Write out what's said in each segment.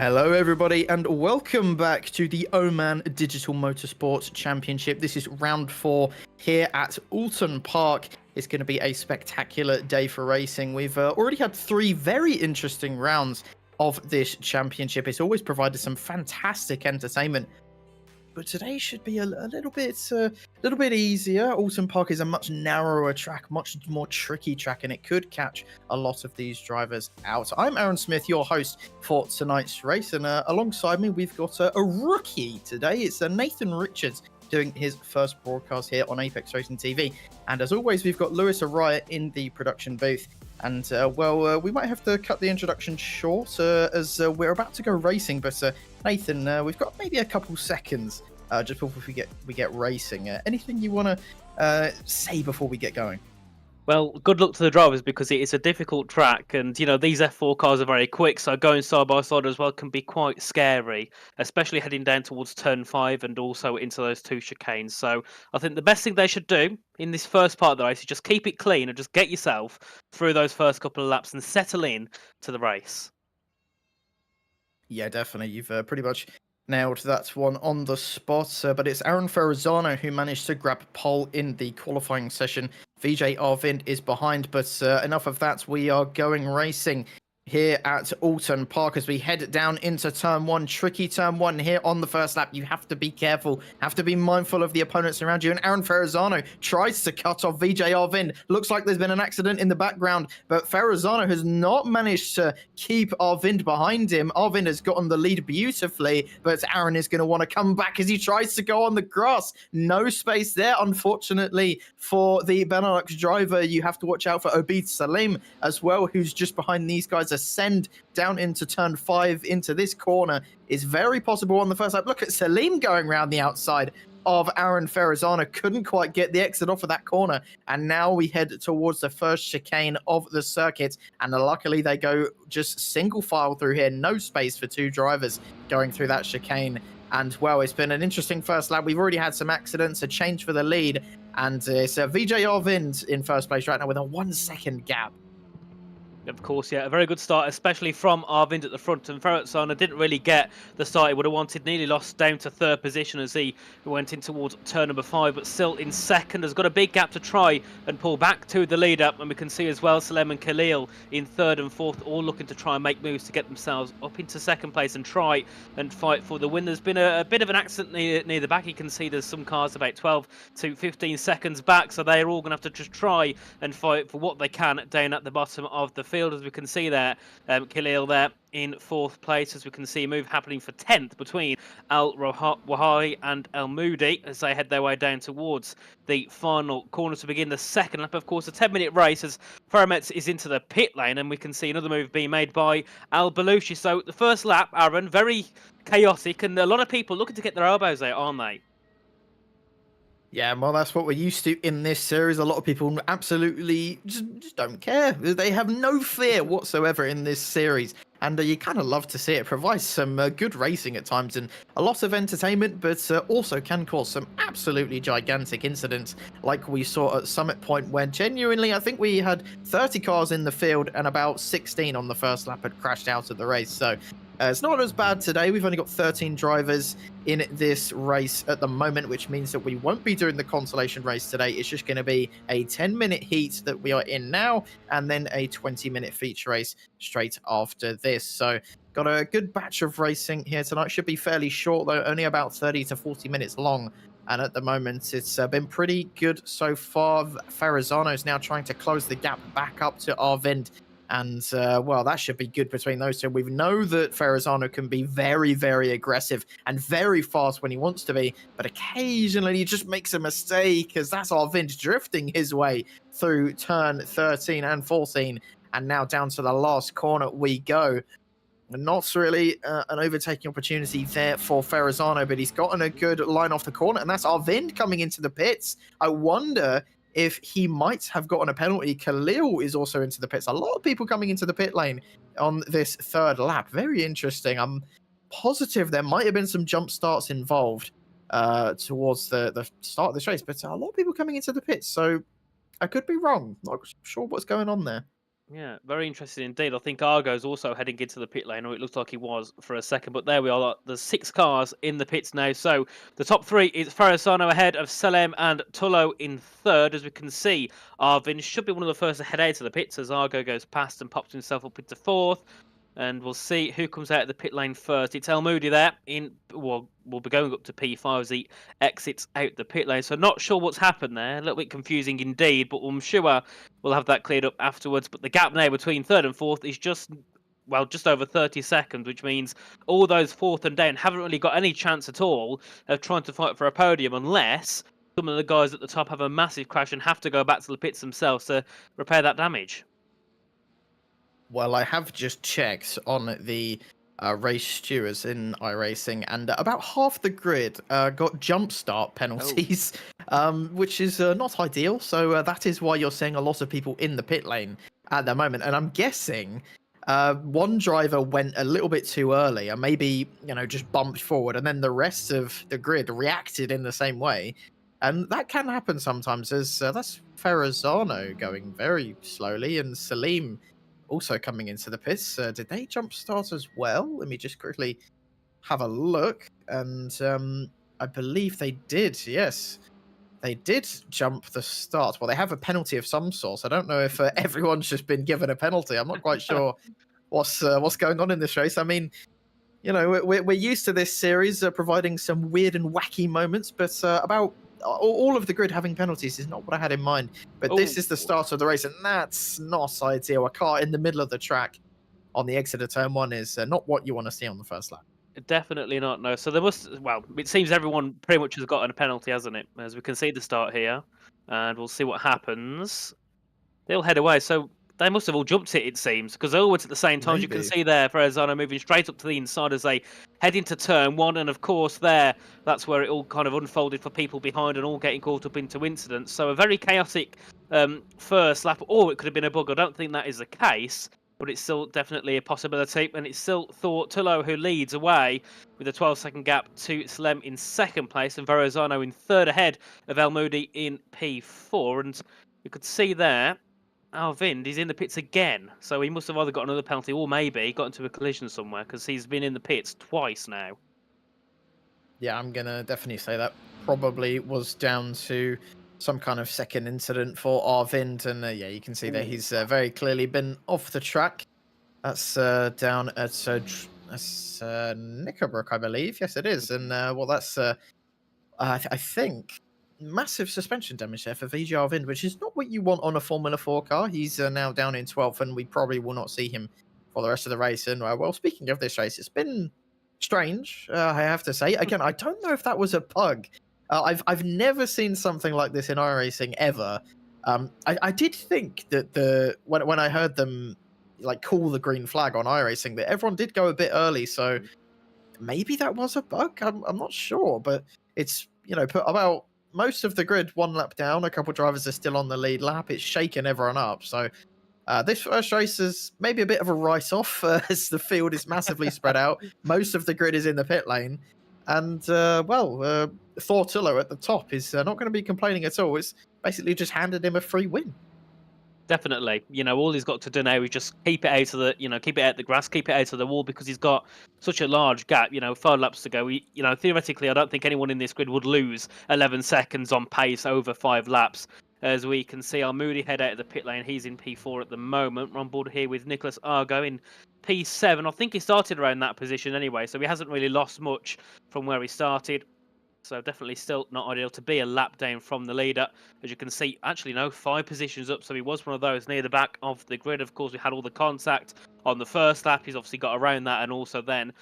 Hello, everybody, and welcome back to the Oman Digital Motorsports Championship. This is round 4 here at Oulton Park. It's going to be a spectacular day for racing. We've already had 3 very interesting rounds of this championship. It's always provided some fantastic entertainment. But today should be a little bit easier. Oulton Park is a much narrower track, much more tricky track, and it could catch a lot of these drivers out. I'm Aaron Smith, your host for tonight's race, and alongside me we've got a rookie today. It's Nathan Richards doing his first broadcast here on Apex Racing TV, and as always we've got Lewis Araya in the production booth. And we might have to cut the introduction short as we're about to go racing. But Nathan, we've got maybe a couple seconds just before we get racing. Anything you want to say before we get going? Well, good luck to the drivers because it is a difficult track, and these F4 cars are very quick, so going side by side as well can be quite scary, especially heading down towards turn 5 and also into those 2 chicanes. So I think the best thing they should do in this first part of the race is just keep it clean and just get yourself through those first couple of laps and settle in to the race. Yeah, definitely. You've pretty much nailed that one on the spot, but it's Aaron Ferrazzano who managed to grab pole in the qualifying session. VJ Arvind is behind, but enough of that. We are going racing here at Oulton Park as we head down into turn 1. Tricky turn 1 here on the first lap. You have to be careful, have to be mindful of the opponents around you. And Aaron Ferrazzano tries to cut off VJ Arvind. Looks like there's been an accident in the background, but Ferrazzano has not managed to keep Arvind behind him. Arvind has gotten the lead beautifully, but Aaron is going to want to come back as he tries to go on the grass. No space there, unfortunately, for the Benelux driver. You have to watch out for Obid Salim as well, who's just behind these guys. Ascend down into turn 5 into this corner is very possible on the first lap. Look at Salim going around the outside of Aaron Ferrazzano. Couldn't quite get the exit off of that corner, and now we head towards the first chicane of the circuit, and luckily they go just single file through here. No space for 2 drivers going through that chicane. And well, it's been an interesting first lap. We've already had some accidents, a change for the lead, and it's VJ Arvind in first place right now with a 1-second gap. Of course, yeah, a very good start, especially from Arvind at the front. And Ferrazzano didn't really get the start he would have wanted. Nearly lost down to 3rd position as he went in towards turn number 5, but still in 2nd. Has got a big gap to try and pull back to the lead up. And we can see as well Salem and Khalil in 3rd and 4th, all looking to try and make moves to get themselves up into 2nd place and try and fight for the win. There's been a bit of an accident near the back. You can see there's some cars about 12 to 15 seconds back, so they're all going to have to just try and fight for what they can down at the bottom of the field. As we can see there, Khalil there in 4th place, as we can see a move happening for 10th between Al Wahai and El Moudi as they head their way down towards the final corner to begin the 2nd lap. Of course, a 10-minute race as Ferrametz is into the pit lane, and we can see another move being made by Al Belushi. So the first lap, Aaron, very chaotic, and a lot of people looking to get their elbows out, aren't they? Yeah, well, that's what we're used to in this series. A lot of people absolutely just don't care. They have no fear whatsoever in this series. And you kind of love to see it. It provides some good racing at times and a lot of entertainment, but also can cause some absolutely gigantic incidents like we saw at Summit Point, where genuinely I think we had 30 cars in the field and about 16 on the first lap had crashed out of the race. So it's not as bad today. We've only got 13 drivers in this race at the moment, which means that we won't be doing the consolation race today. It's just going to be a 10-minute heat that we are in now, and then a 20-minute feature race straight after this. So got a good batch of racing here tonight. Should be fairly short, though, only about 30 to 40 minutes long. And at the moment, it's been pretty good so far. Ferrazzano is now trying to close the gap back up to Arvind. And, well, that should be good between those two. We know that Ferrazzano can be very, very aggressive and very fast when he wants to be, but occasionally he just makes a mistake, as that's Arvind drifting his way through turn 13 and 14. And now down to the last corner we go. Not really an overtaking opportunity there for Ferrazzano, but he's gotten a good line off the corner, and that's Arvind coming into the pits. I wonder if he might have gotten a penalty. Khalil is also into the pits. A lot of people coming into the pit lane on this 3rd lap. Very interesting. I'm positive there might have been some jump starts involved towards the start of this race, but a lot of people coming into the pits, so I could be wrong. Not sure what's going on there. Yeah, very interesting indeed. I think Argo's also heading into the pit lane, or it looks like he was for a second. But there we are. There's 6 cars in the pits now. So the top 3 is Farasano ahead of Selem and Tullo in third. As we can see, Arvin should be one of the first to head out of the pits as Argo goes past and pops himself up into fourth. And we'll see who comes out of the pit lane first. It's El Moody there. Well, we'll be going up to P5 as he exits out the pit lane. So not sure what's happened there. A little bit confusing indeed, but I'm sure we'll have that cleared up afterwards. But the gap now between third and fourth is just over 30 seconds, which means all those fourth and down haven't really got any chance at all of trying to fight for a podium unless some of the guys at the top have a massive crash and have to go back to the pits themselves to repair that damage. Well, I have just checked on the race stewards in iRacing, and about half the grid got jump start penalties, which is not ideal. So that is why you're seeing a lot of people in the pit lane at the moment. And I'm guessing one driver went a little bit too early and maybe, just bumped forward, and then the rest of the grid reacted in the same way. And that can happen sometimes, as that's Ferrazano going very slowly, and Salim also coming into the pits. Did they jump start as well? Let me just quickly have a look. And I believe they did. Yes, they did jump the start. Well, they have a penalty of some sort. I don't know if everyone's just been given a penalty. I'm not quite sure what's going on in this race. I mean, we're used to this series providing some weird and wacky moments, but about all of the grid having penalties is not what I had in mind. But this is the start of the race, and that's not ideal. A car in the middle of the track on the exit of turn 1 is not what you want to see on the first lap. Definitely not, no. So there it seems everyone pretty much has gotten a penalty, hasn't it? As we can see the start here, and we'll see what happens. They'll head away. So they must have all jumped it seems, because they all went at the same time. As you can see there, Ferrazano moving straight up to the inside as they head into turn 1. And of course, that's where it all kind of unfolded for people behind and all getting caught up into incidents. So a very chaotic first lap, or it could have been a bug. I don't think that is the case, but it's still definitely a possibility. And it's still Tullo who leads away with a 12-second gap to Slem in second place and Verrazano in third ahead of El Moody in P4. And you could see there, Alvind is in the pits again. So he must have either got another penalty or maybe got into a collision somewhere because he's been in the pits twice now. Yeah, I'm going to definitely say that probably was down to some kind of second incident for Arvind. And yeah, you can see that he's very clearly been off the track. That's down at Knickerbrook, I believe. Yes, it is. And well, that's, I think, massive suspension damage there for VJ Arvind, which is not what you want on a Formula 4 car. He's now down in 12th, and we probably will not see him for the rest of the race. And well, speaking of this race, it's been strange, I have to say. Again, I don't know if that was a bug. I've never seen something like this in iRacing ever. I did think that when I heard them call the green flag on iRacing, that everyone did go a bit early, so maybe that was a bug. I'm not sure, but it's put about most of the grid one lap down. A couple drivers are still on the lead lap. It's shaken everyone up. So this first race is maybe a bit of a write-off as the field is massively spread out. Most of the grid is in the pit lane. And, Thor Tullo at the top is not going to be complaining at all. It's basically just handed him a free win. Definitely. All he's got to do now is just keep it out of keep it out the grass, keep it out of the wall, because he's got such a large gap. 5 laps to go. Theoretically, I don't think anyone in this grid would lose 11 seconds on pace over 5 laps. As we can see, our Moody head out of the pit lane. He's in P4 at the moment. We're on board here with Nicholas Argo in P7. I think he started around that position anyway, so he hasn't really lost much from where he started. So definitely still not ideal to be a lap down from the leader. As you can see, actually, no, 5 positions up. So he was one of those near the back of the grid. Of course, we had all the contact on the first lap. He's obviously got around that, and also then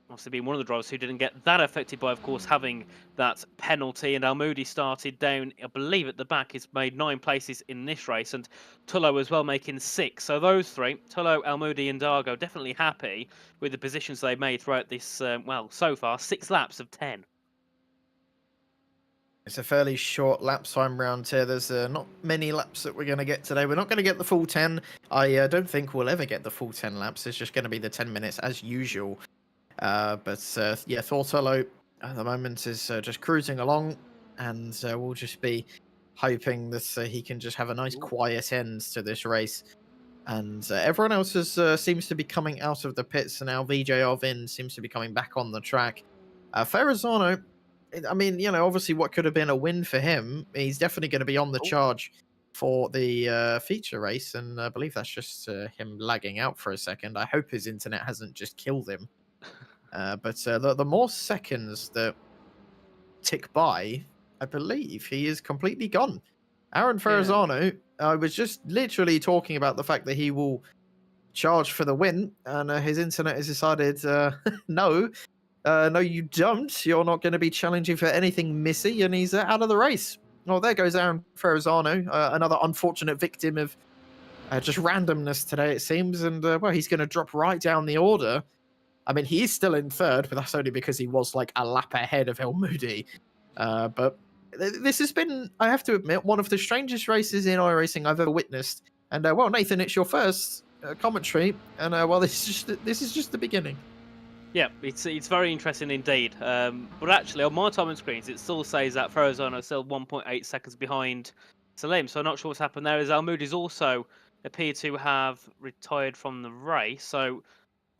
obviously being one of the drivers who didn't get that affected by, of course, having that penalty. And Al Moody started down, I believe, at the back. He's made 9 places in this race, and Tullo as well making 6. So those 3, Tullo, Al Moody and Dargo, definitely happy with the positions they made throughout this, so far, 6 laps of 10. It's a fairly short lap time round here. There's not many laps that we're going to get today. We're not going to get the full 10. I don't think we'll ever get the full 10 laps. It's just going to be the 10 minutes as usual. But yeah, Thor Tullo at the moment is just cruising along, and we'll just be hoping that he can just have a nice quiet end to this race. And everyone else seems to be coming out of the pits, and now VJ Arvin seems to be coming back on the track. Ferrazano, I mean, obviously what could have been a win for him, he's definitely going to be on the Oh. charge for the feature race, and I believe that's just him lagging out for a second. I hope his internet hasn't just killed him. But the more seconds that tick by, I believe he is completely gone. Aaron Ferrazano, I was just literally talking about the fact that he will charge for the win, and his internet has decided, no, no, you don't. You're not going to be challenging for anything, Missy, and he's out of the race. Well, there goes Aaron Ferrazano, another unfortunate victim of just randomness today, it seems, and well, he's going to drop right down the order. I mean, he is still in third, but that's only because he was like a lap ahead of El Moody. But this has been, I have to admit, one of the strangest races in iRacing I've ever witnessed. And well, Nathan, it's your first commentary, and well, this is just the beginning. Yeah, it's very interesting indeed. But actually, on my timing screens, it still says that Ferrazano is still 1.8 seconds behind Salim. So I'm not sure what's happened there. As Al Moody's also appear to have retired from the race. So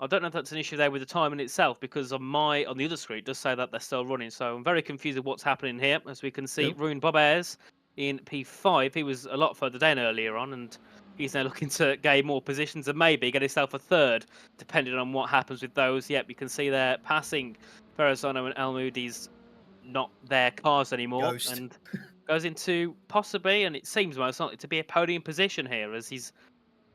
I don't know if that's an issue there with the timing itself, because on the other screen it does say that they're still running. So I'm very confused with what's happening here. As we can see, Yep. Rune Bobairs in P5. He was a lot further down earlier on, and he's now looking to gain more positions and maybe get himself a third, depending on what happens with those. Yep, you can see they're passing Ferrazano and El Moody's not their cars anymore, Ghost. and goes into possibly, and it seems most likely to be a podium position here, as he's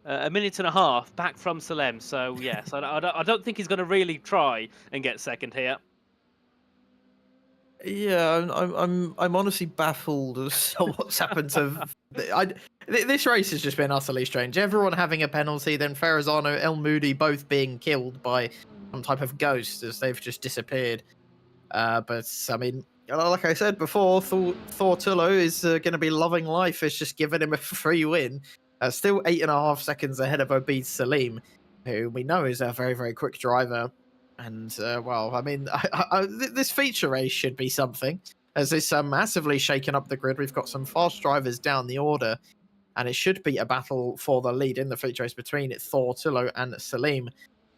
a minute and a half back from Salem. So yes, I don't think he's going to really try and get second here. Yeah, I'm honestly baffled as to what's happened to. This race has just been utterly strange. Everyone having a penalty, then Ferrazano, El Moody both being killed by some type of ghost as they've just disappeared. But I mean, like I said before, Thor Tullo is going to be loving life. It's just giving him a free win. Still 8.5 seconds ahead of Obid Salim, who we know is a very, very quick driver. And, well, I mean, this feature race should be something, as it's massively shaken up the grid. We've got some fast drivers down the order, and it should be a battle for the lead in the feature race between Thor Tullo and Salim.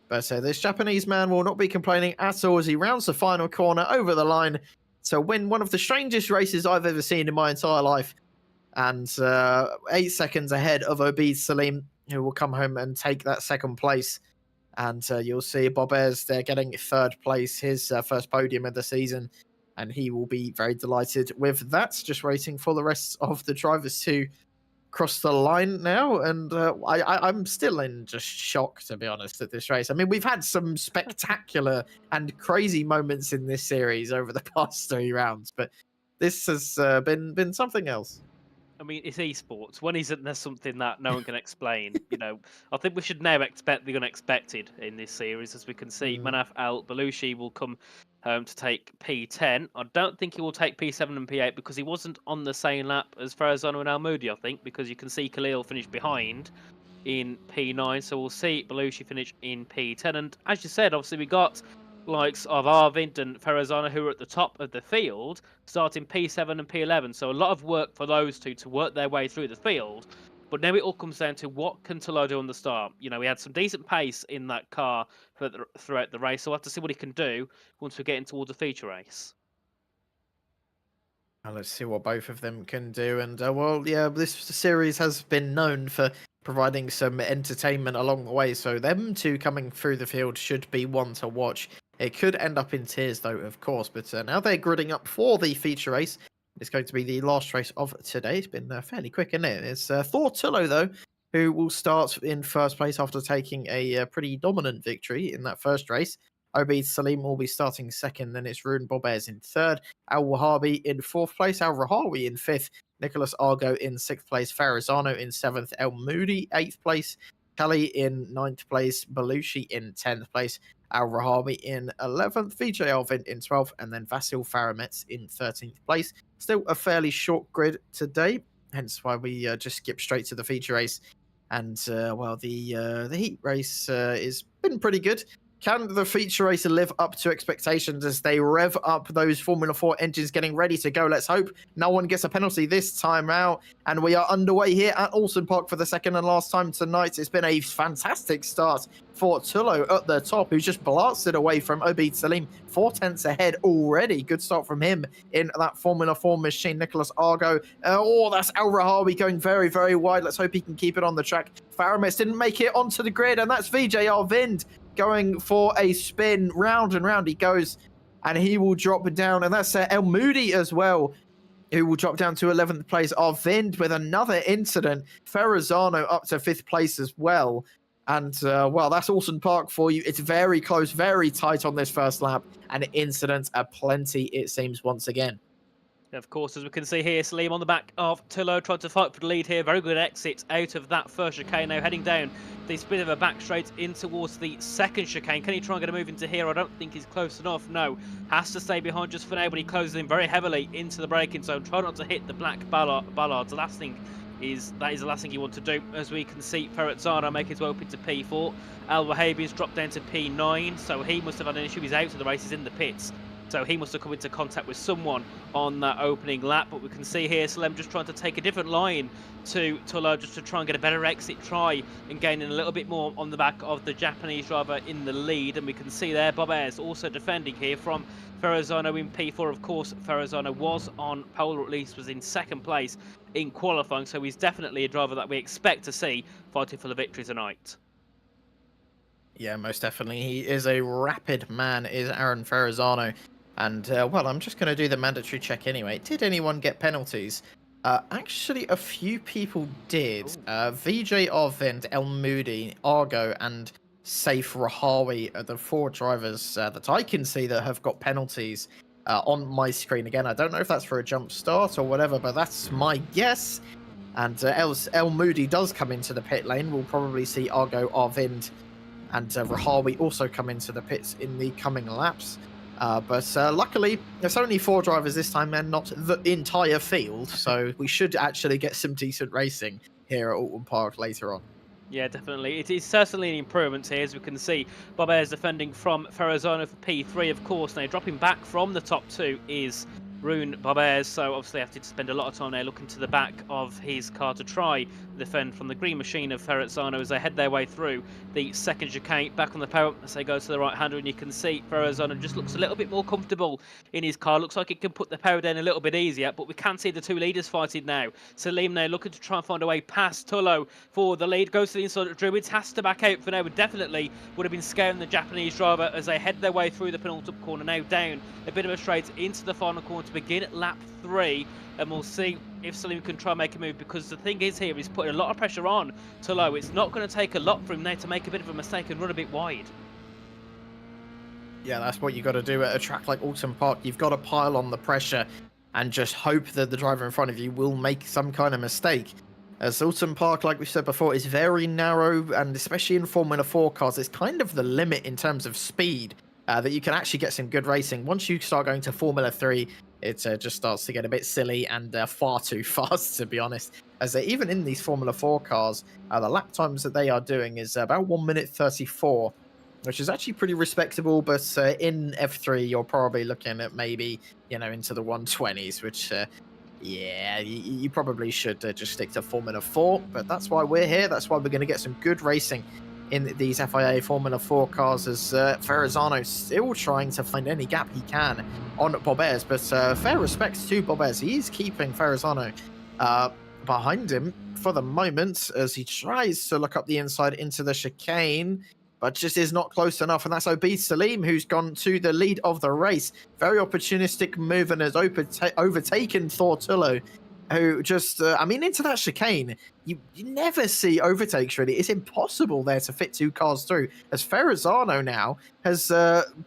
But this Japanese man will not be complaining at all as he rounds the final corner over the line to win one of the strangest races I've ever seen in my entire life. And 8 seconds ahead of Obid Salim, who will come home and take that second place. And you'll see Bobairs there getting third place, his first podium of the season. And he will be very delighted with that. Just waiting for the rest of the drivers to cross the line now. And I'm still in just shock, to be honest, at this race. I mean, we've had some spectacular and crazy moments in this series over the past 3 rounds, but this has been something else. I mean, it's esports. When isn't there something that no one can explain? I think we should now expect the unexpected in this series. As we can see, Manaf Al Belushi will come home to take P10. I don't think he will take P7 and P8 because he wasn't on the same lap as Ferrazano and Al Moody, I think, because you can see Khalil finish behind in P9. So we'll see Belushi finish in P10. And as you said, obviously we got likes of Arvind and Ferrazano, who are at the top of the field, starting P7 and P11. So a lot of work for those two to work their way through the field. But now it all comes down to what can Tullo do on the start. We had some decent pace in that car throughout the race, so we'll have to see what he can do once we get in towards the feature race. Let's see what both of them can do. And, well, yeah, this series has been known for providing some entertainment along the way. So them two coming through the field should be one to watch. It could end up in tears, though, of course. But now they're gridding up for the feature race. It's going to be the last race of today. It's been fairly quick, isn't it? It's Thor Tullo, though, who will start in first place after taking a pretty dominant victory in that first race. Obid Salim will be starting second. Then it's Rune Bobairs in third. Al Wahabi in fourth place. Al Rahawi in fifth. Nicholas Argo in sixth place. Ferrazano in seventh. El Moody, eighth place. Kelly in ninth place. Belushi in 10th place. Al Rahawi in 11th. VJ Alvin in 12th. And then Vasil Faramets in 13th place. Still a fairly short grid today, hence why we just skip straight to the feature race. And, well, the heat race has been pretty good. Can the feature racer live up to expectations as they rev up those Formula 4 engines getting ready to go? Let's hope no one gets a penalty this time out. And we are underway here at Oulton Park for the second and last time tonight. It's been a fantastic start for Tullo at the top, who's just blasted away from Obid Salim, 4 tenths ahead already. Good start from him in that Formula 4 machine. Nicholas Argo. That's Al Rahawi going very, very wide. Let's hope he can keep it on the track. Faramis didn't make it onto the grid, and that's VJ Arvind going for a spin. Round and round he goes, and he will drop down. And that's El Moody as well, who will drop down to 11th place. Arvind with another incident. Ferrazano up to 5th place as well. And, well, that's Oulton Park for you. It's very close, very tight on this first lap. And incidents are plenty, it seems, once again. Of course, as we can see here, Salim on the back of Tullo trying to fight for the lead here. Very good exit out of that first chicane. Now heading down this bit of a back straight in towards the second chicane. Can he try and get a move into here? I don't think he's close enough. No, has to stay behind just for now, but he closes in very heavily into the braking zone. Try not to hit the black ballards. The last thing that is the last thing you want to do. As we can see, Ferrazzano make his way up into P4. Al Wahabi's dropped down to P9, so he must have had an issue. He's out of the race, he's in the pits. So he must have come into contact with someone on that opening lap. But we can see here Salem just trying to take a different line to Tullo just to try and get a better exit try and gaining a little bit more on the back of the Japanese driver in the lead. And we can see there Bob Ayres also defending here from Ferrazzano in P4. Of course, Ferrazzano was on pole, or at least was in second place in qualifying. So he's definitely a driver that we expect to see fighting for the victory tonight. Yeah, most definitely. He is a rapid man, is Aaron Ferrazzano. And, well, I'm just going to do the mandatory check anyway. Did anyone get penalties? Actually, a few people did. VJ Arvind, El Moody, Argo, and Saif Rahawi are the 4 drivers that I can see that have got penalties on my screen. Again, I don't know if that's for a jump start or whatever, but that's my guess. And El Moody does come into the pit lane. We'll probably see Argo, Arvind, and Rahawi also come into the pits in the coming laps. But luckily, there's only 4 drivers this time and not the entire field, so we should actually get some decent racing here at Oulton Park later on. Yeah, definitely. It is certainly an improvement here, as we can see. Bob Ayres defending from Ferrazzano for P3, of course. Now, dropping back from the top 2 is Rune Bob Ayres, so obviously I have to spend a lot of time there looking to the back of his car to try defend from the green machine of Ferrazzano as they head their way through the second chicane. Back on the power as they go to the right-hander, and you can see Ferrazzano just looks a little bit more comfortable in his car. Looks like it can put the power down a little bit easier, but we can see the 2 leaders fighting now. Salim now looking to try and find a way past Tullo for the lead. Goes to the inside of Druids, has to back out for now, but definitely would have been scaring the Japanese driver as they head their way through the penultimate corner. Now down a bit of a straight into the final corner to begin at lap 3, and we'll see if Salim can try and make a move, because the thing is here, he's putting a lot of pressure on Tullo. It's not going to take a lot for him now to make a bit of a mistake and run a bit wide. Yeah, that's what you got to do at a track like Oulton Park. You've got to pile on the pressure and just hope that the driver in front of you will make some kind of mistake. As Oulton Park, like we said before, is very narrow, and especially in Formula 4 cars, it's kind of the limit in terms of speed that you can actually get some good racing. Once you start going to Formula 3, it just starts to get a bit silly and far too fast, to be honest. As even in these Formula 4 cars, the lap times that they are doing is about 1 minute 34, which is actually pretty respectable. But in F3, you're probably looking at maybe, into the 120s, which, yeah, you probably should just stick to Formula 4. But that's why we're here. That's why we're going to get some good racing in these FIA Formula 4 cars, as Ferrazzano still trying to find any gap he can on Bob Ayres. But fair respect to Bob Ayres. He is keeping Ferrazzano behind him for the moment as he tries to look up the inside into the chicane, but just is not close enough. And that's Obid Salim, who's gone to the lead of the race. Very opportunistic move and has overtaken Thor Tullo, who just, into that chicane, you never see overtakes, really. It's impossible there to fit 2 cars through, as Ferrazzano now has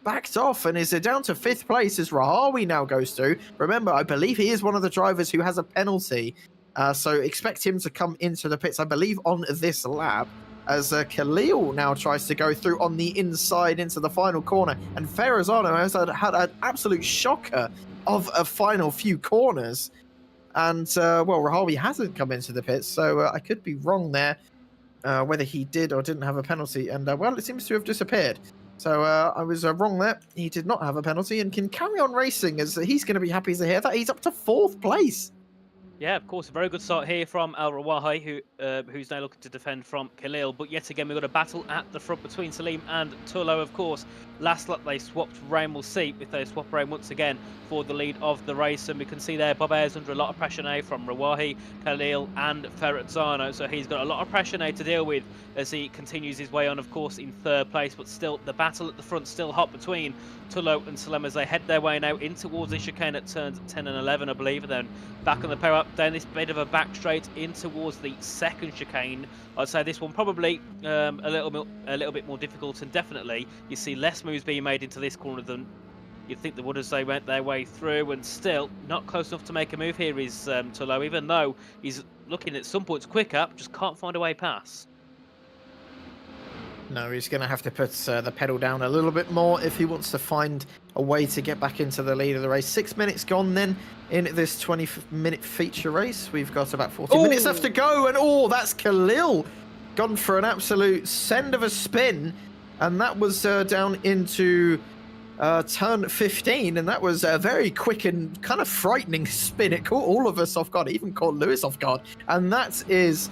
backed off and is down to 5th place as Rahawi now goes through. Remember, I believe he is one of the drivers who has a penalty, so expect him to come into the pits, I believe, on this lap, as Khalil now tries to go through on the inside into the final corner, and Ferrazzano has had an absolute shocker of a final few corners. And, well, Rahawi hasn't come into the pits, so I could be wrong there, whether he did or didn't have a penalty. And, well, it seems to have disappeared. So I was wrong there. He did not have a penalty and can carry on racing, as he's going to be happy to hear that. He's up to 4th place. Yeah, of course, a very good start here from Al Rawahi, who's now looking to defend from Khalil. But yet again, we've got a battle at the front between Salim and Tullo, of course. Last lap, they swapped round. We'll see if they swap round once again for the lead of the race. And we can see there, Bob Ayres under a lot of pressure now from Rawahi, Khalil and Ferrazzano. So he's got a lot of pressure now to deal with as he continues his way on, of course, in 3rd place. But still, the battle at the front still hot between Tullo and Salim as they head their way now in towards the chicane at turns 10 and 11, I believe. And then back on the power up, down this bit of a back straight in towards the 2nd chicane. I'd say this one probably a little bit more difficult, and definitely you see less moves being made into this corner than you'd think they would as they went their way through, and still not close enough to make a move here is Tullo, even though he's looking at some points quicker, just can't find a way past. No, he's going to have to put the pedal down a little bit more if he wants to find a way to get back into the lead of the race. 6 minutes gone then in this 20-minute feature race. We've got about 40 minutes left to go, and that's Khalil gone for an absolute send of a spin, and that was down into turn 15, and that was a very quick and kind of frightening spin. It caught all of us off guard, it even caught Lewis off guard, and that is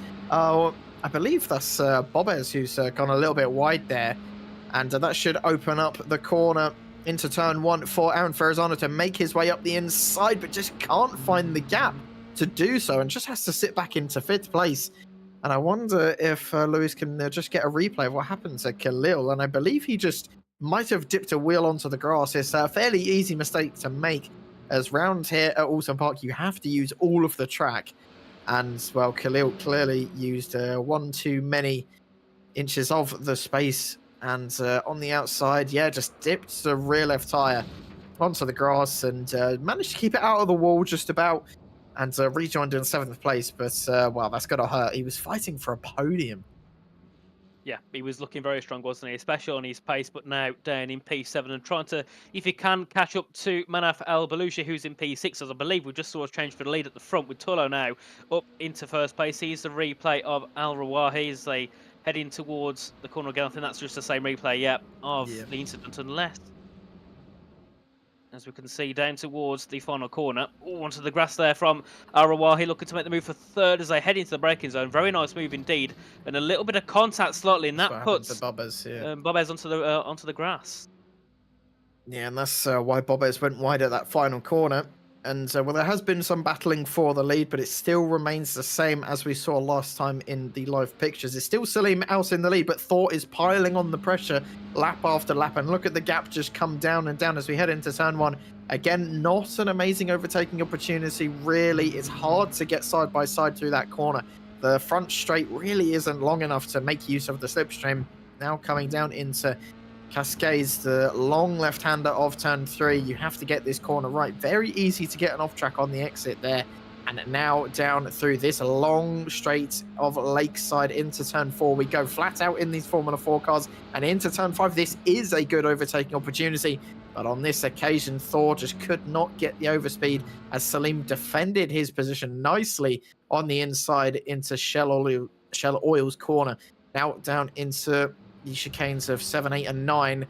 I believe that's Bob Ayres who's gone a little bit wide there, and that should open up the corner into turn 1 for Aaron Ferrazzano to make his way up the inside, but just can't find the gap to do so, and just has to sit back into 5th place. And I wonder if Lewis can just get a replay of what happened to Khalil, and I believe he just might have dipped a wheel onto the grass. It's a fairly easy mistake to make, as round here at Oulton Park you have to use all of the track. And, well, Khalil clearly used one too many inches of the space. And on the outside, yeah, just dipped the rear left tyre onto the grass and managed to keep it out of the wall just about. And rejoined in 7th place. But, well, that's got to hurt. He was fighting for a podium. Yeah, he was looking very strong, wasn't he? Especially on his pace, but now down in P7 and trying to, if he can, catch up to Manaf Al Balushi, who's in P6, as I believe we just saw a change for the lead at the front with Tullo now up into 1st place. Here's the replay of Al Rawahi as they head in towards the corner again. I think that's just the same replay, of the incident, unless, as we can see, down towards the final corner. Onto the grass there from Arawahi, looking to make the move for 3rd as they head into the braking zone. Very nice move indeed, and a little bit of contact slightly, and that puts Bob Ayres onto the grass. Yeah, and that's why Bob Ayres went wide at that final corner. And, well, there has been some battling for the lead, but it still remains the same as we saw last time in the live pictures. It's still Salim out in the lead, but Thor is piling on the pressure lap after lap. And look at the gap just come down and down as we head into turn 1. Again, not an amazing overtaking opportunity, really. It's hard to get side by side through that corner. The front straight really isn't long enough to make use of the slipstream. Now coming down into Cascades, the long left-hander of turn 3. You have to get this corner right. Very easy to get an off-track on the exit there. And now down through this long straight of Lakeside into turn 4. We go flat out in these Formula 4 cars and into turn 5. This is a good overtaking opportunity. But on this occasion, Thor just could not get the overspeed as Salim defended his position nicely on the inside into Shell Oil's corner. Now down into the chicanes of 7, 8, and 9.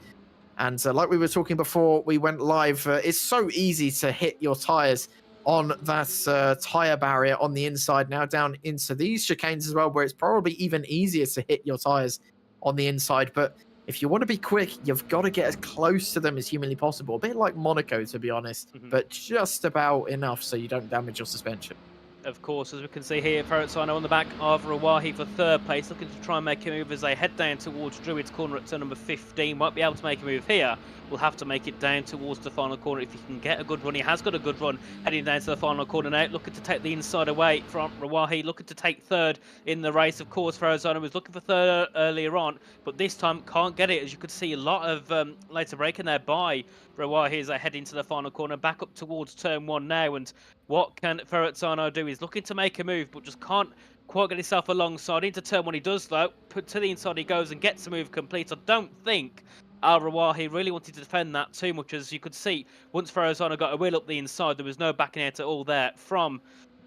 And like we were talking before we went live, it's so easy to hit your tyres on that tyre barrier on the inside. Now down into these chicanes as well, where it's probably even easier to hit your tyres on the inside. But if you want to be quick, you've got to get as close to them as humanly possible. A bit like Monaco, to be honest, but just about enough so you don't damage your suspension. Of course, as we can see here, Ferrazzano on the back of Rawahi for 3rd place, looking to try and make a move as they head down towards Druid's corner at turn number 15. Won't be able to make a move here. Will have to make it down towards the final corner if he can get a good run. He has got a good run heading down to the final corner now, looking to take the inside away from Rawahi, looking to take 3rd in the race. Of course, Ferrazzano was looking for 3rd earlier on, but this time can't get it. As you could see, a lot of later braking there by Rawahi as they head into the final corner, back up towards turn 1 now. And what can Ferrazzano do? He's looking to make a move, but just can't quite get himself alongside. Into turn 1 he does, though. Put to the inside he goes and gets the move complete. I don't think Al Rawahi really wanted to defend that too much, as you could see. Once Ferrazzano got a wheel up the inside, there was no backing out at all there from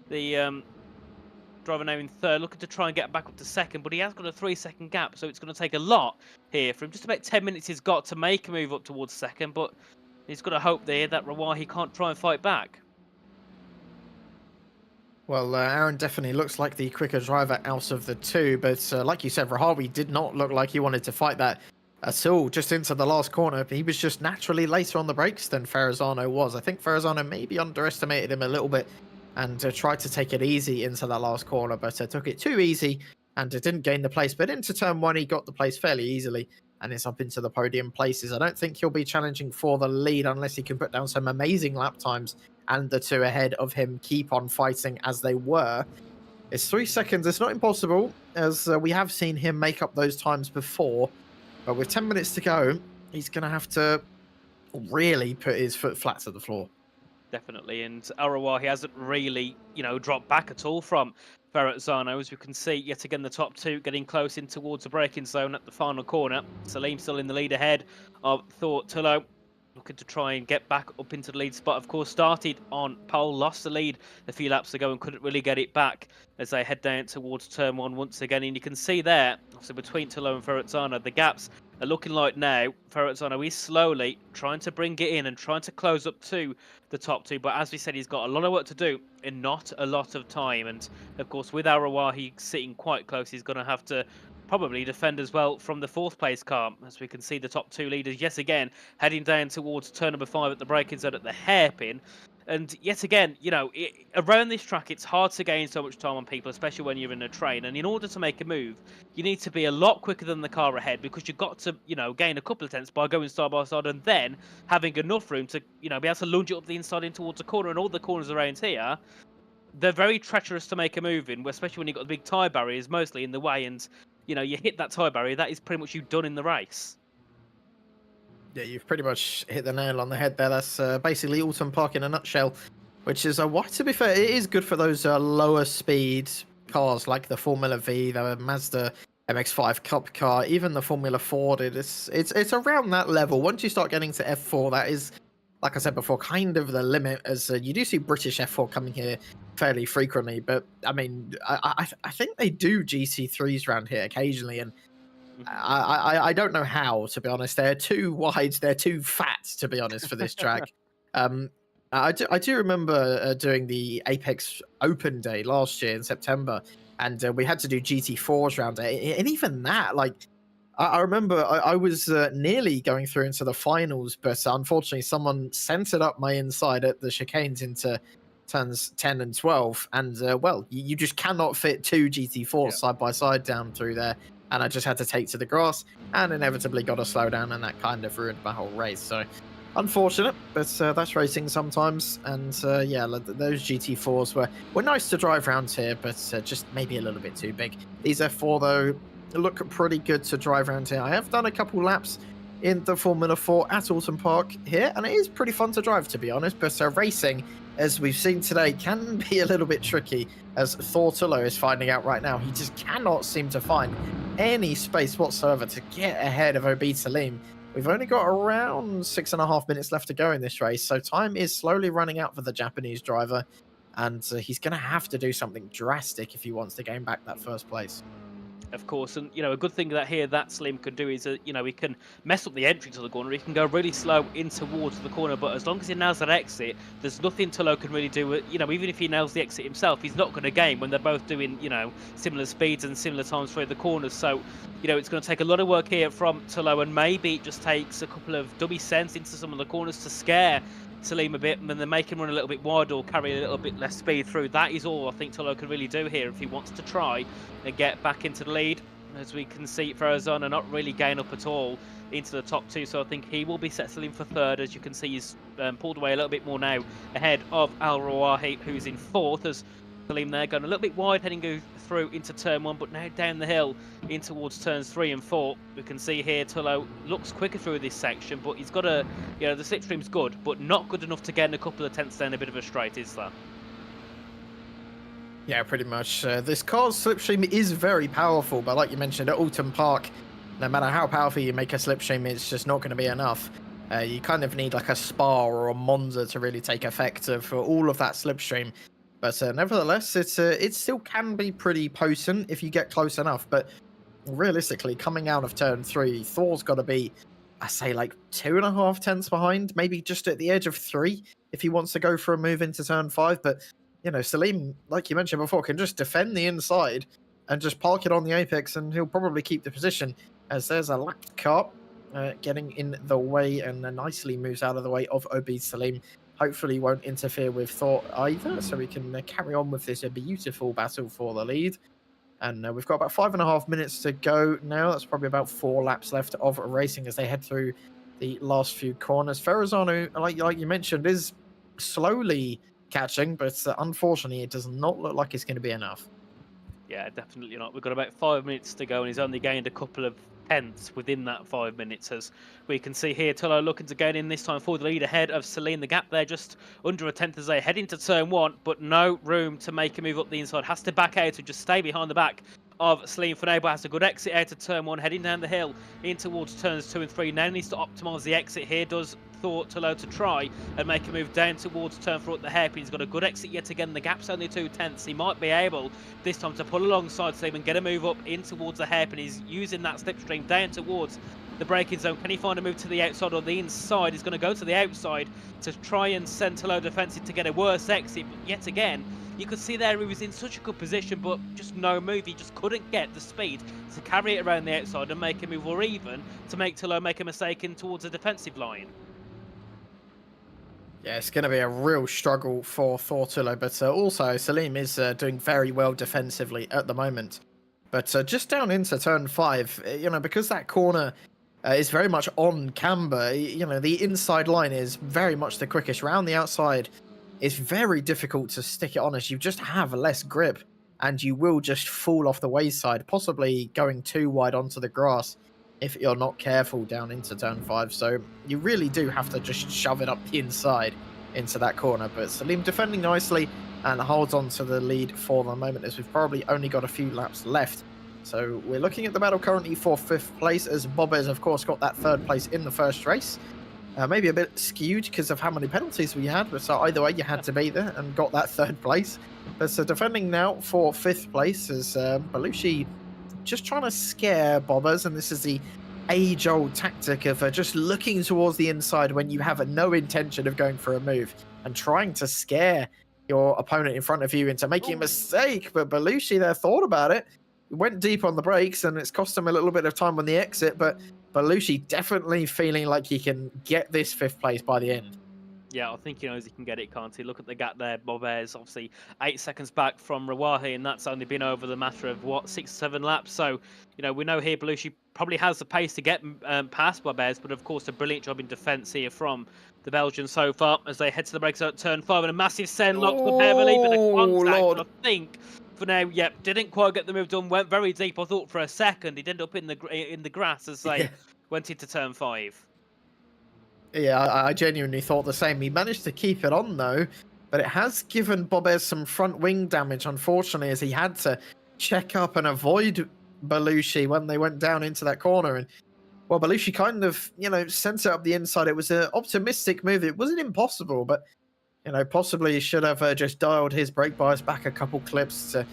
the driver now in third, looking to try and get back up to second, but he has got a 3-second gap, so it's going to take a lot here for him. Just about 10 minutes he's got to make a move up towards second, but he's got to hope there that Rawahi can't try and fight back. Well, Aaron definitely looks like the quicker driver out of the two, but like you said, Rahawi did not look like he wanted to fight that at all, just into the last corner. He was just naturally later on the brakes than Ferrazano was. I think Ferrazano maybe underestimated him a little bit and tried to take it easy into that last corner, but took it too easy and didn't gain the place. But into turn one, he got the place fairly easily and is up into the podium places. I don't think he'll be challenging for the lead unless he can put down some amazing lap times and the two ahead of him keep on fighting as they were. It's 3 seconds. It's not impossible, as we have seen him make up those times before. But with 10 minutes to go, he's going to have to really put his foot flat to the floor. Definitely, and Arawahi hasn't really, dropped back at all from Ferrazzano. As we can see, yet again, the top two getting close in towards the braking zone at the final corner. Salim still in the lead ahead of Thor Tullo, looking to try and get back up into the lead spot. Of course, started on pole, lost the lead a few laps ago and couldn't really get it back as they head down towards turn one once again. And you can see there, so between Tullo and Ferrazzano, the gaps are looking like now Ferrazzano is slowly trying to bring it in and trying to close up to the top two. But as we said, he's got a lot of work to do in not a lot of time. And of course, with Arawahi sitting quite close, he's going to have to probably defend as well from the fourth place car, as we can see the top two leaders yet again heading down towards turn number 5 at the braking zone at the hairpin. And yet again, around this track, it's hard to gain so much time on people, especially when you're in a train. And in order to make a move, you need to be a lot quicker than the car ahead, because you've got to, gain a couple of tenths by going side by side and then having enough room to, be able to lunge it up the inside in towards the corner. And all the corners around here, they're very treacherous to make a move in, especially when you've got the big tyre barriers mostly in the way. And, you hit that tyre barrier, that is pretty much you done in the race. Yeah, you've pretty much hit the nail on the head there. That's basically Oulton Park in a nutshell, which is, why, to be fair, it is good for those lower speed cars like the Formula V, the Mazda MX-5 Cup car, even the Formula Ford. It's around that level. Once you start getting to F4, that is, like I said before, kind of the limit, as you do see British F4 coming here fairly frequently. But, I mean, I think they do GT3s around here occasionally, and I don't know how, to be honest. They're too wide, they're too fat, to be honest, for this track. I do remember doing the Apex Open Day last year in September, and we had to do GT4s around it. And even that, like, I remember I was nearly going through into the finals, but unfortunately someone centered up my inside at the chicanes into turns 10 and 12. And, well, you just cannot fit two GT4s side by side down through there. And I just had to take to the grass and inevitably got a slowdown, and that kind of ruined my whole race. So unfortunate, but that's racing sometimes. And yeah, those GT4s were nice to drive around here, but just maybe a little bit too big. These F4, though, look pretty good to drive around here. I have done a couple laps in the Formula 4 at Oulton Park here, and it is pretty fun to drive, to be honest. But racing, as we've seen today, can be a little bit tricky, as Thor Tullo is finding out right now. He just cannot seem to find any space whatsoever to get ahead of Obi Salim. We've only got around 6.5 minutes left to go in this race, so time is slowly running out for the Japanese driver, and he's going to have to do something drastic if he wants to gain back that first place. Of course, and a good thing that Slim can do is he can mess up the entry to the corner. He can go really slow in towards the corner, but as long as he nails that exit, there's nothing Tullo can really do. Even if he nails the exit himself, he's not going to gain when they're both doing similar speeds and similar times through the corners. So it's going to take a lot of work here from Tullo, and maybe it just takes a couple of dummy cents into some of the corners to scare Salim a bit, and then make him run a little bit wider or carry a little bit less speed through. That is all I think Tullo can really do here if he wants to try and get back into the lead. As we can see, Ferrazano not really gain up at all into the top two, so I think he will be settling for third. As you can see, he's pulled away a little bit more now ahead of Al Rawahi, who's in fourth, as Salim there going a little bit wide, heading through into turn 1, but now down the hill in towards turns 3 and 4. We can see here Tullo looks quicker through this section, but he's got the slipstream's good, but not good enough to get a couple of tenths down a bit of a straight, is there? Yeah, pretty much. This car's slipstream is very powerful, but like you mentioned, at Oulton Park, no matter how powerful you make a slipstream, it's just not going to be enough. You kind of need like a Spa or a Monza to really take effect for all of that slipstream. But nevertheless, it still can be pretty potent if you get close enough. But realistically, coming out of turn 3, Thor's got to be, I say, like 2.5 tenths behind, maybe just at the edge of 3 if he wants to go for a move into turn 5. But, you know, Salim, like you mentioned before, can just defend the inside and just park it on the apex, and he'll probably keep the position, as there's a lapped car getting in the way, and nicely moves out of the way of Obid Salim. Hopefully won't interfere with Thor either, so we can carry on with this beautiful battle for the lead. And we've got about 5.5 minutes to go now. That's probably about 4 laps left of racing as they head through the last few corners. Ferrazano, like you mentioned, is slowly catching, but unfortunately, it does not look like it's going to be enough. Yeah, definitely not. We've got about 5 minutes to go, and he's only gained a couple of tenths within that 5 minutes, as we can see here. Tullo looking to gain in this time for the lead ahead of Celine. The gap there just under a tenth as they head into turn 1, but no room to make a move up the inside. Has to back out and just stay behind the back of Celine for now, but has a good exit out of turn 1, heading down the hill in towards turns 2 and 3. Now needs to optimise the exit here. Does thought Tullo to try and make a move down towards turn 4 at the hairpin. He's got a good exit yet again. The gap's only 2 tenths. He might be able this time to pull alongside Slim and get a move up in towards the hairpin. He's using that slipstream down towards the braking zone. Can he find a move to the outside or the inside? He's going to go to the outside to try and send Tullo defensive to get a worse exit. But yet again, you could see there he was in such a good position, but just no move. He just couldn't get the speed to carry it around the outside and make a move, or even to make Tullo make a mistake in towards the defensive line. Yeah, it's going to be a real struggle for Thortullo, but also Salim is doing very well defensively at the moment. But just down into turn 5, you know, because that corner is very much on camber, you know, the inside line is very much the quickest. Round the outside, it's very difficult to stick it on, as you just have less grip, and you will just fall off the wayside, possibly going too wide onto the grass if you're not careful down into turn 5. So you really do have to just shove it up the inside into that corner. But Salim defending nicely and holds on to the lead for the moment, as we've probably only got a few laps left. So we're looking at the battle currently for 5th place, as Bob has, of course, got that 3rd place in the first race. Maybe a bit skewed because of how many penalties we had, but so either way, you had to be there and got that 3rd place. But so defending now for 5th place is Belushi, just trying to scare Bobbers, and this is the age-old tactic of just looking towards the inside when you have no intention of going for a move, and trying to scare your opponent in front of you into making a mistake. But Belushi there thought about it, went deep on the brakes, and it's cost him a little bit of time on the exit, but Belushi definitely feeling like he can get this 5th place by the end. Yeah, I think he knows he can get it, can't he? Look at the gap there. Bob Ayres obviously 8 seconds back from Rawahi, and that's only been over the matter of, what, 6 or 7 laps? So, you know, we know here Belushi probably has the pace to get past Bob Ayres, but of course a brilliant job in defence here from the Belgian so far as they head to the brakes at turn 5, and a massive send lock for Beverly, but the contact, I think, for now, yep, didn't quite get the move done, went very deep. I thought for a second he'd end up in the grass as they went into turn 5. Yeah, I genuinely thought the same. He managed to keep it on, though, but it has given Bobez some front wing damage, unfortunately, as he had to check up and avoid Belushi when they went down into that corner. And, well, Belushi kind of, you know, sent it up the inside. It was an optimistic move. It wasn't impossible, but, you know, possibly he should have just dialed his brake bias back a couple clips to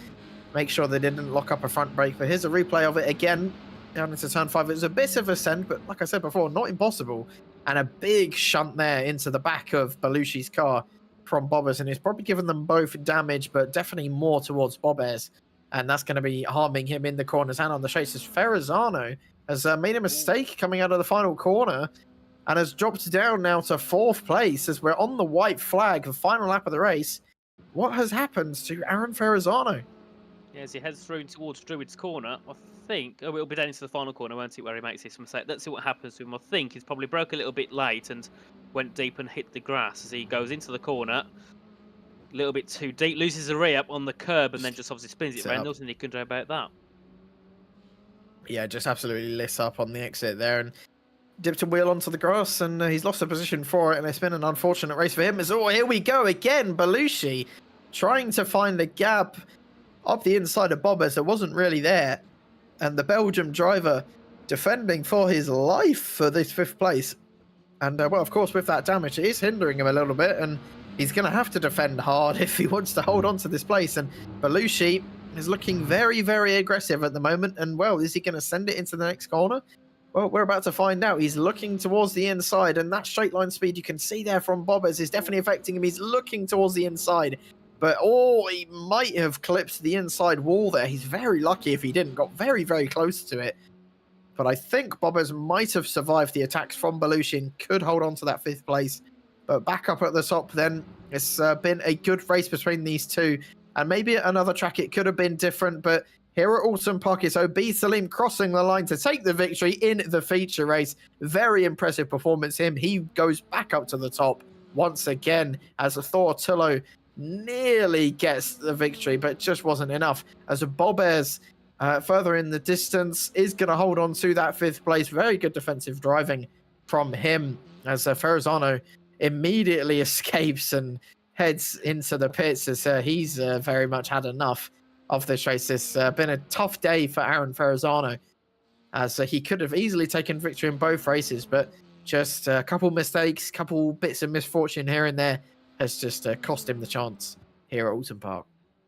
make sure they didn't lock up a front brake. But here's a replay of it again down into turn 5. It was a bit of a send, but like I said before, not impossible. And a big shunt there into the back of Belushi's car from Bobbers, and it's probably given them both damage, but definitely more towards Bobbers. And that's going to be harming him in the corners and on the chase, as Ferrazano has made a mistake coming out of the final corner and has dropped down now to 4th place as we're on the white flag, the final lap of the race. What has happened to Aaron Ferrazano? Yeah, as he heads through towards Druid's corner, I think, it'll be down into the final corner, won't it, where he makes this mistake. Let's see what happens to him. I think he's probably broke a little bit late and went deep and hit the grass as he goes into the corner. A little bit too deep, loses the re-up on the curb, and then just obviously spins it around. Nothing he can do about that. Yeah, just absolutely lit up on the exit there, and dipped a wheel onto the grass, and he's lost a position for it, and it's been an unfortunate race for him. As, oh, here we go again, Belushi trying to find a gap up the inside of Bobbers that wasn't really there, and the Belgium driver defending for his life for this 5th place. And well, of course, with that damage, it is hindering him a little bit, and He's going to have to defend hard if he wants to hold on to this place. And Belushi is looking very, very aggressive at the moment. And, well, is he going to send it into the next corner? Well, we're about to find out. He's looking towards the inside, and that straight line speed you can see there from Bobbers is definitely affecting him. He's looking towards the inside, but he might have clipped the inside wall there. He's very lucky if he didn't. Got very, very close to it. But I think Bobbers might have survived the attacks from Belushi and could hold on to that 5th place. But back up at the top then, it's been a good race between these two. And maybe at another track it could have been different, but here at Oulton Park, it's Obi Salim crossing the line to take the victory in the feature race. Very impressive performance him. He goes back up to the top once again as Thor Tullo nearly gets the victory, but just wasn't enough. As Bobbers further in the distance is going to hold on to that 5th place. Very good defensive driving from him as Ferrazano immediately escapes and heads into the pits as he's very much had enough of this race. It's been a tough day for Aaron Ferrazano as he could have easily taken victory in both races, but just a couple mistakes, couple bits of misfortune here and there has just cost him the chance here at Oulton Park.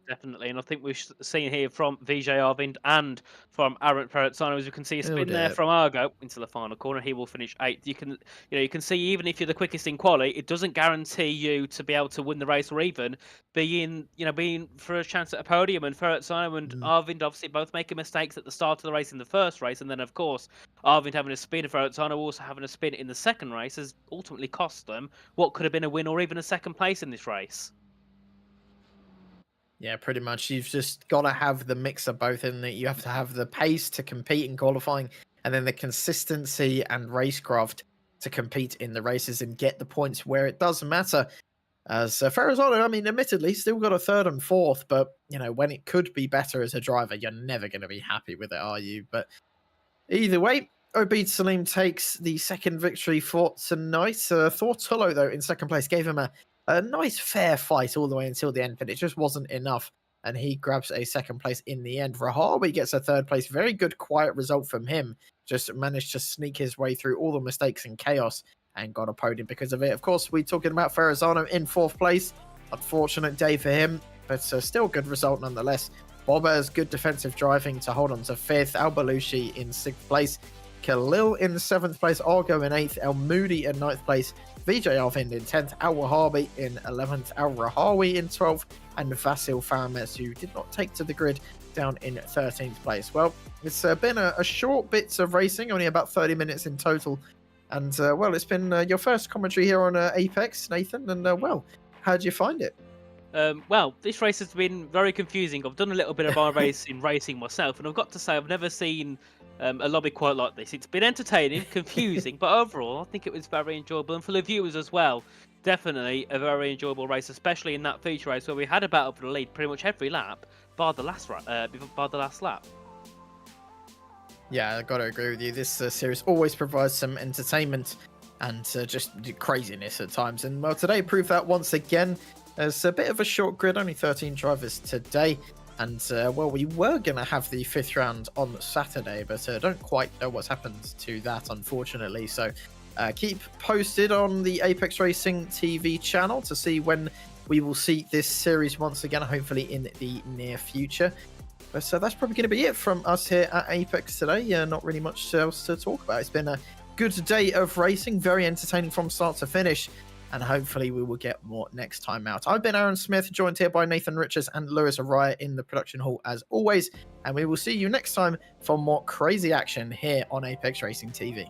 Definitely, and I think we've seen here from Vijay Arvind and from Aaron Ferrazzano, as you can see, a spin there from Argo into the final corner. He will finish 8th. You can see even if you're the quickest in quali, it doesn't guarantee you to be able to win the race or even being for a chance at a podium. And Ferrazzano and Arvind obviously both making mistakes at the start of the race in the first race, and then of course Arvind having a spin and Ferrazzano also having a spin in the second race has ultimately cost them what could have been a win or even a second place in this race. Yeah, pretty much. You've just got to have the mix of both, in that you have to have the pace to compete in qualifying and then the consistency and racecraft to compete in the races and get the points where it does matter. As Ferrazzano, I mean, admittedly, still got a 3rd and 4th, but, when it could be better as a driver, you're never going to be happy with it, are you? But either way, Obeid Salim takes the 2nd victory for tonight. Thor Tullo, though, in 2nd place, gave him a nice fair fight all the way until the end, but it just wasn't enough, and he grabs a 2nd place in the end. Rahawi gets a 3rd place. Very good, quiet result from him. Just managed to sneak his way through all the mistakes and chaos and got a podium because of it. Of course, we're talking about Ferrazzano in 4th place. Unfortunate day for him, but still good result nonetheless. Bobbers, good defensive driving to hold on to 5th. Al Belushi in 6th place. Khalil in 7th place. Argo in 8th. El Moody in 9th place. Vijay Arvind in 10th, Al Wahabi in 11th, Al Rahawi in 12th, and Vasil Farames, who did not take to the grid, down in 13th place. Well, it's been a short bit of racing, only about 30 minutes in total. And, well, it's been your first commentary here on Apex, Nathan, and, well, how did you find it? Well, this race has been very confusing. I've done a little bit of racing myself, and I've got to say I've never seen a lobby quite like this. It's been entertaining, confusing, but overall I think it was very enjoyable, and for the viewers as well, definitely a very enjoyable race, especially in that feature race where we had a battle for the lead pretty much every lap, bar the last lap. Yeah, I got to agree with you. This series always provides some entertainment and just craziness at times, and well, today proved that once again. There's a bit of a short grid, only 13 drivers today. And, well, we were going to have the 5th round on Saturday, but don't quite know what's happened to that, unfortunately. So keep posted on the Apex Racing TV channel to see when we will see this series once again, hopefully in the near future. But so that's probably going to be it from us here at Apex today. Not really much else to talk about. It's been a good day of racing, very entertaining from start to finish. And hopefully we will get more next time out. I've been Aaron Smith, joined here by Nathan Richards and Lewis Araya in the production hall as always. And we will see you next time for more crazy action here on Apex Racing TV.